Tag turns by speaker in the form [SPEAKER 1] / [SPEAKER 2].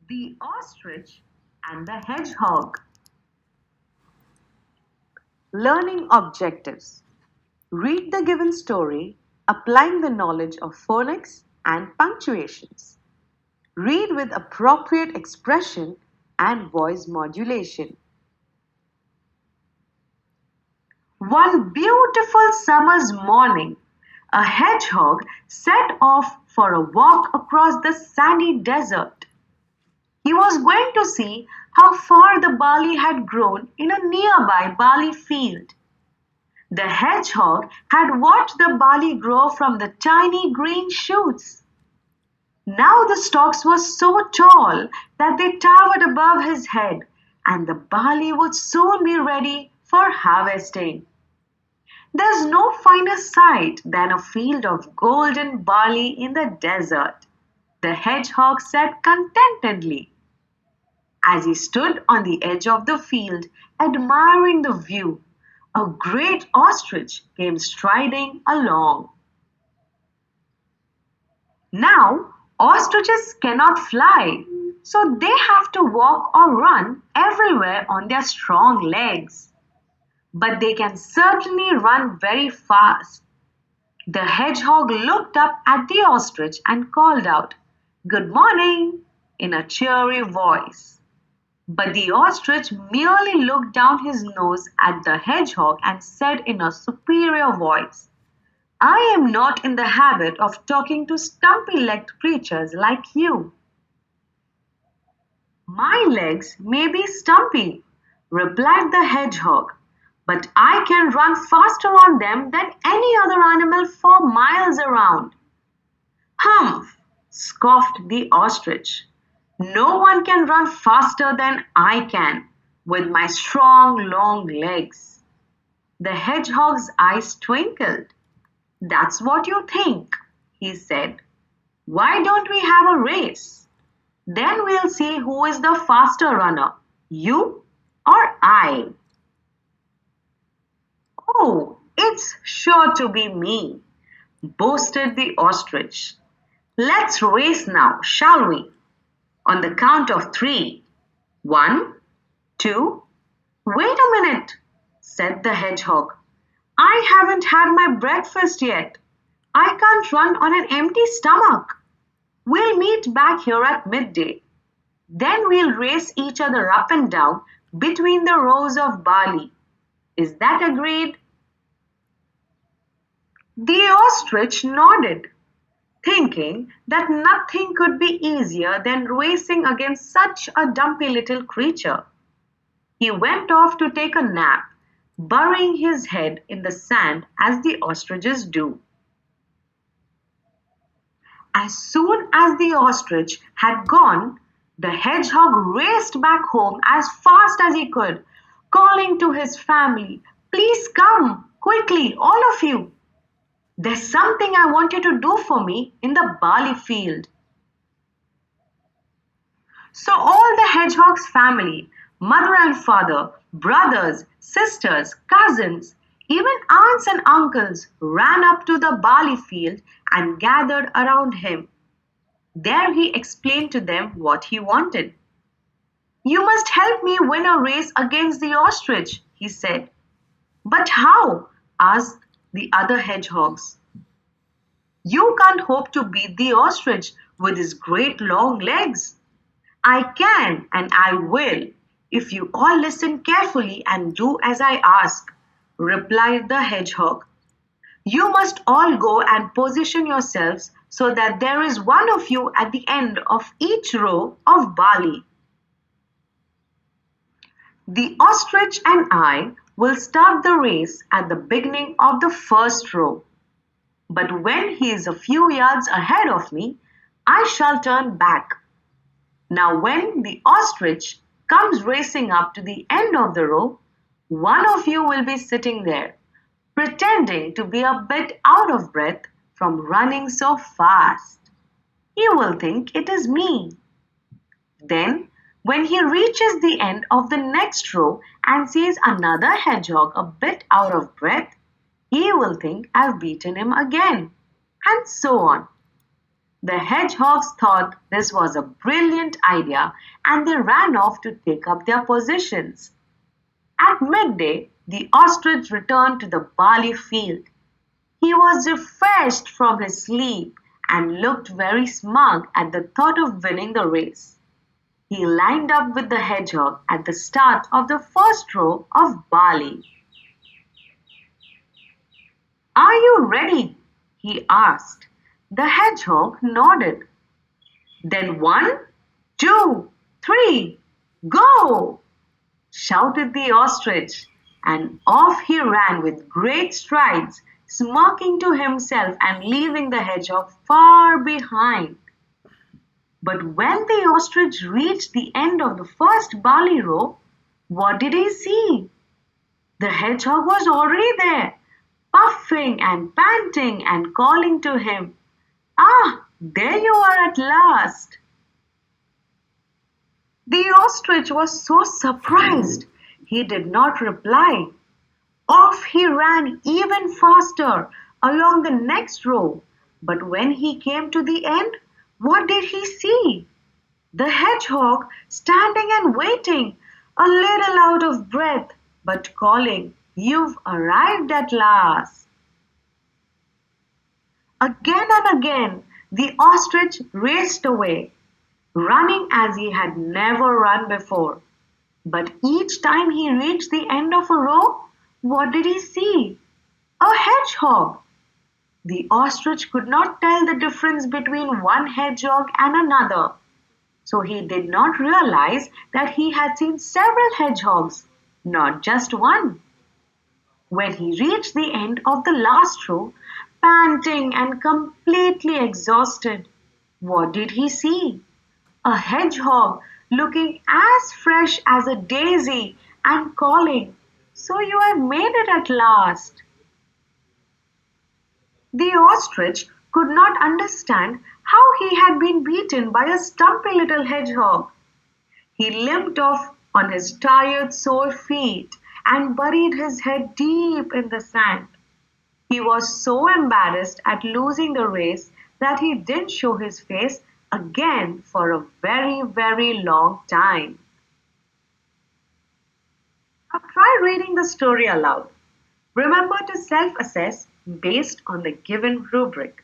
[SPEAKER 1] The Ostrich and the Hedgehog. Learning objectives. Read the given story, applying the knowledge of phonics and punctuations. Read with appropriate expression and voice modulation. One beautiful summer's morning, a hedgehog set off for a walk across the sandy desert. He was going to see how far the barley had grown in a nearby barley field. The hedgehog had watched the barley grow from the tiny green shoots. Now the stalks were so tall that they towered above his head, and the barley would soon be ready for harvesting. There's no finer sight than a field of golden barley in the desert, the hedgehog said contentedly. As he stood on the edge of the field, admiring the view, a great ostrich came striding along. Now, ostriches cannot fly, so they have to walk or run everywhere on their strong legs. But they can certainly run very fast. The hedgehog looked up at the ostrich and called out, "Good morning," in a cheery voice. But the ostrich merely looked down his nose at the hedgehog and said in a superior voice, "I am not in the habit of talking to stumpy-legged creatures like you." "My legs may be stumpy," replied the hedgehog, "but I can run faster on them than any other animal for miles around." "Humph!" scoffed the ostrich. "No one can run faster than I can with my strong, long legs." The hedgehog's eyes twinkled. "That's what you think," he said. "Why don't we have a race? Then we'll see who is the faster runner, you or I." "Oh, it's sure to be me," boasted the ostrich. "Let's race now, shall we? On the count of three. 1, 2. "Wait a minute," said the hedgehog. "I haven't had my breakfast yet. I can't run on an empty stomach. We'll meet back here at midday. Then we'll race each other up and down between the rows of barley. Is that agreed?" The ostrich nodded, thinking that nothing could be easier than racing against such a dumpy little creature. He went off to take a nap, burying his head in the sand as the ostriches do. As soon as the ostrich had gone, the hedgehog raced back home as fast as he could, calling to his family, "Please come, quickly, all of you. There's something I want you to do for me in the barley field." So all the hedgehog's family, mother and father, brothers, sisters, cousins, even aunts and uncles ran up to the barley field and gathered around him. There he explained to them what he wanted. "You must help me win a race against the ostrich," he said. "But how?" asked the other hedgehogs. "You can't hope to beat the ostrich with his great long legs." "I can and I will, if you all listen carefully and do as I ask," replied the hedgehog. "You must all go and position yourselves so that there is one of you at the end of each row of barley. The ostrich and I will start the race at the beginning of the first row. But when he is a few yards ahead of me, I shall turn back. Now when the ostrich comes racing up to the end of the row, one of you will be sitting there, pretending to be a bit out of breath from running so fast. You will think it is me. Then, when he reaches the end of the next row and sees another hedgehog a bit out of breath, he will think I've beaten him again, and so on. The hedgehogs thought this was a brilliant idea and they ran off to take up their positions. At midday, the ostrich returned to the barley field. He was refreshed from his sleep and looked very smug at the thought of winning the race. He lined up with the hedgehog at the start of the first row of barley. "Are you ready?" he asked. The hedgehog nodded. "Then one, two, three, go!" shouted the ostrich, and off he ran with great strides, smirking to himself and leaving the hedgehog far behind. But when the ostrich reached the end of the first barley row, what did he see? The hedgehog was already there, puffing and panting and calling to him. "Ah, there you are at last!" The ostrich was so surprised he did not reply. Off he ran even faster along the next row. But when he came to the end, what did he see? The hedgehog standing and waiting, a little out of breath, but calling, "You've arrived at last." Again and again the ostrich raced away, running as he had never run before. But each time he reached the end of a row, what did he see? A hedgehog! The ostrich could not tell the difference between one hedgehog and another, so he did not realize that he had seen several hedgehogs, not just one. When he reached the end of the last row, panting and completely exhausted, what did he see? A hedgehog looking as fresh as a daisy and calling, "So you have made it at last." The ostrich could not understand how he had been beaten by a stumpy little hedgehog. He limped off on his tired, sore feet and buried his head deep in the sand. He was so embarrassed at losing the race that he didn't show his face again for a very, very long time. Now try reading the story aloud. Remember to self assess based on the given rubric.